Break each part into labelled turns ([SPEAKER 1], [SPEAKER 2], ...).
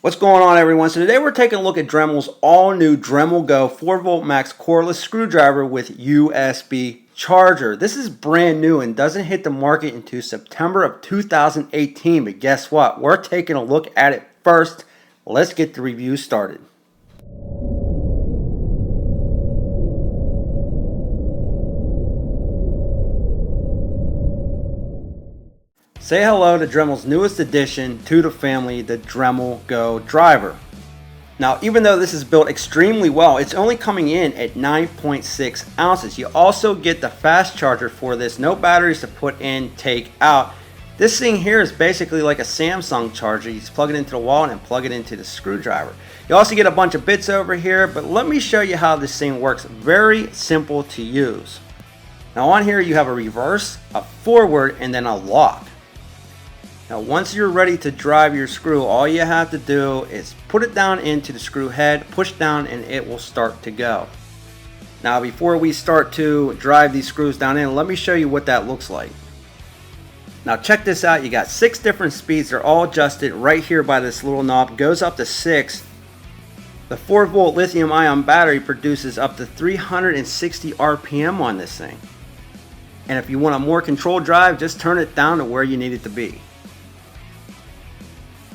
[SPEAKER 1] What's going on, everyone? So today we're taking a look at Dremel's all-new Dremel GO 4V Max Cordless Screwdriver with USB charger. This is brand new and doesn't hit the market until September of 2018, but guess what? We're taking a look at it first. Let's get the review started. Say hello to Dremel's newest addition to the family, the Dremel GO driver. Now, even though this is built extremely well, it's only coming in at 9.6 ounces. You also get the fast charger for this, no batteries to put in, take out. This thing here is basically like a Samsung charger. You just plug it into the wall and plug it into the screwdriver. You also get a bunch of bits over here, but let me show you how this thing works. Very simple to use. Now on here you have a reverse, a forward, and then a lock. Now once you're ready to drive your screw, all you have to do is put it down into the screw head, push down, and it will start to go. Now before we start to drive these screws down in, let me show you what that looks like. Now check this out, you got 6 different speeds. They're all adjusted right here by this little knob. Goes up to 6. The 4-volt lithium ion battery produces up to 360 RPM on this thing. And if you want a more controlled drive, just turn it down to where you need it to be.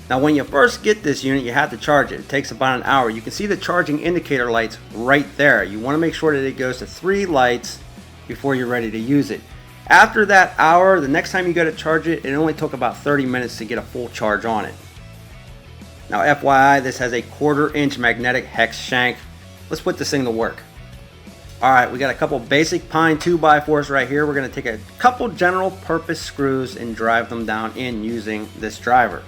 [SPEAKER 1] Now when you first get this unit, you have to charge it. It takes about an hour. You can see the charging indicator lights right there. You want to make sure that it goes to 3 lights before you're ready to use it. After that hour, the next time you go to charge it, it only took about 30 minutes to get a full charge on it. Now FYI, this has a 1/4 inch magnetic hex shank. Let's put this thing to work. Alright, we got a couple basic pine 2x4s right here. We're going to take a couple general purpose screws and drive them down in using this driver.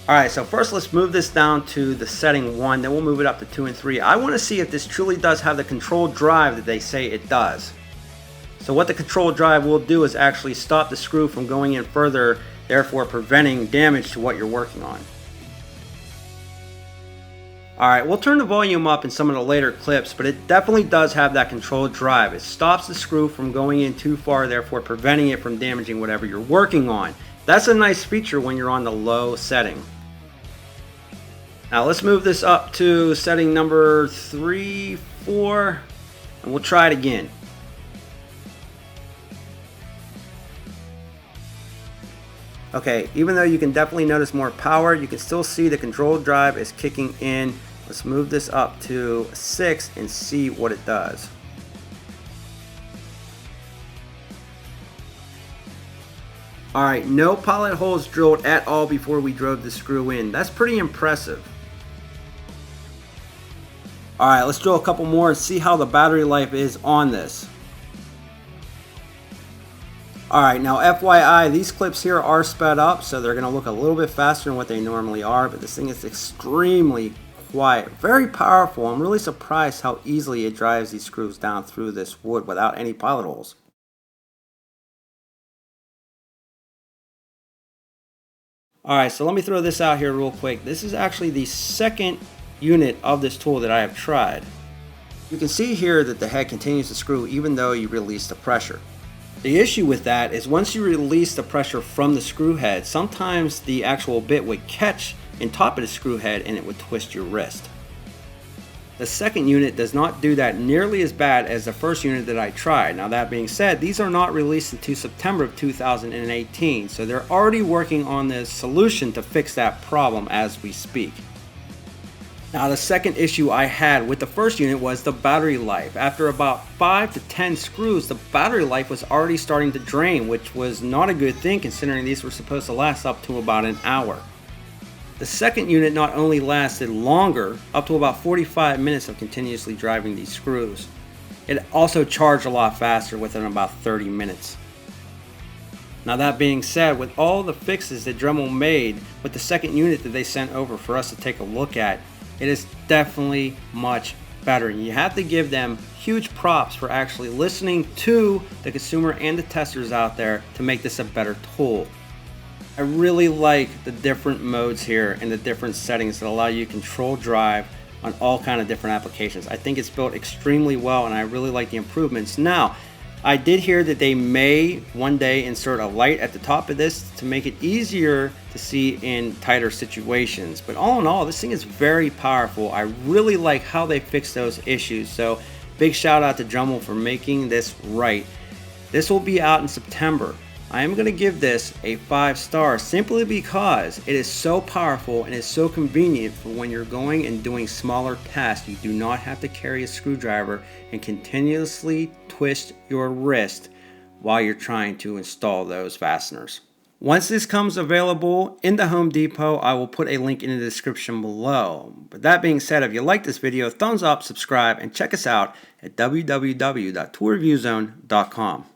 [SPEAKER 1] Alright, so first let's move this down to the setting 1, then we'll move it up to 2 and 3. I want to see if this truly does have the controlled drive that they say it does. So what the controlled drive will do is actually stop the screw from going in further, therefore preventing damage to what you're working on. Alright, we'll turn the volume up in some of the later clips, but it definitely does have that controlled drive. It stops the screw from going in too far, therefore preventing it from damaging whatever you're working on. That's a nice feature when you're on the low setting. Now let's move this up to setting number 3, 4, and we'll try it again. Okay, even though you can definitely notice more power, you can still see the controlled drive is kicking in. Let's move this up to 6 and see what it does. Alright, no pilot holes drilled at all before we drove the screw in. That's pretty impressive. Alright, let's drill a couple more and see how the battery life is on this. Alright, now FYI, these clips here are sped up, so they're going to look a little bit faster than what they normally are, but this thing is extremely quiet, very powerful. I'm really surprised how easily it drives these screws down through this wood without any pilot holes. Alright, so let me throw this out here real quick. This is actually the second unit of this tool that I have tried. You can see here that the head continues to screw even though you release the pressure. The issue with that is once you release the pressure from the screw head, sometimes the actual bit would catch in top of the screw head and it would twist your wrist. The second unit does not do that nearly as bad as the first unit that I tried. Now that being said, these are not released until September of 2018, so they're already working on this solution to fix that problem as we speak. Now the second issue I had with the first unit was the battery life. After about 5 to 10 screws, the battery life was already starting to drain, which was not a good thing considering these were supposed to last up to about an hour. The second unit not only lasted longer, up to about 45 minutes of continuously driving these screws, it also charged a lot faster within about 30 minutes. Now that being said, with all the fixes that Dremel made with the second unit that they sent over for us to take a look at, it is definitely much better. And you have to give them huge props for actually listening to the consumer and the testers out there to make this a better tool. I really like the different modes here and the different settings that allow you to control drive on all kind of different applications. I think it's built extremely well and I really like the improvements. Now, I did hear that they may one day insert a light at the top of this to make it easier to see in tighter situations. But all in all, this thing is very powerful. I really like how they fix those issues. So big shout out to Dremel for making this right. This will be out in September. I am going to give this a 5-star simply because it is so powerful and is so convenient for when you're going and doing smaller tasks. You do not have to carry a screwdriver and continuously twist your wrist while you're trying to install those fasteners. Once this comes available in the Home Depot, I will put a link in the description below. But that being said, if you like this video, thumbs up, subscribe, and check us out at www.toolreviewzone.com.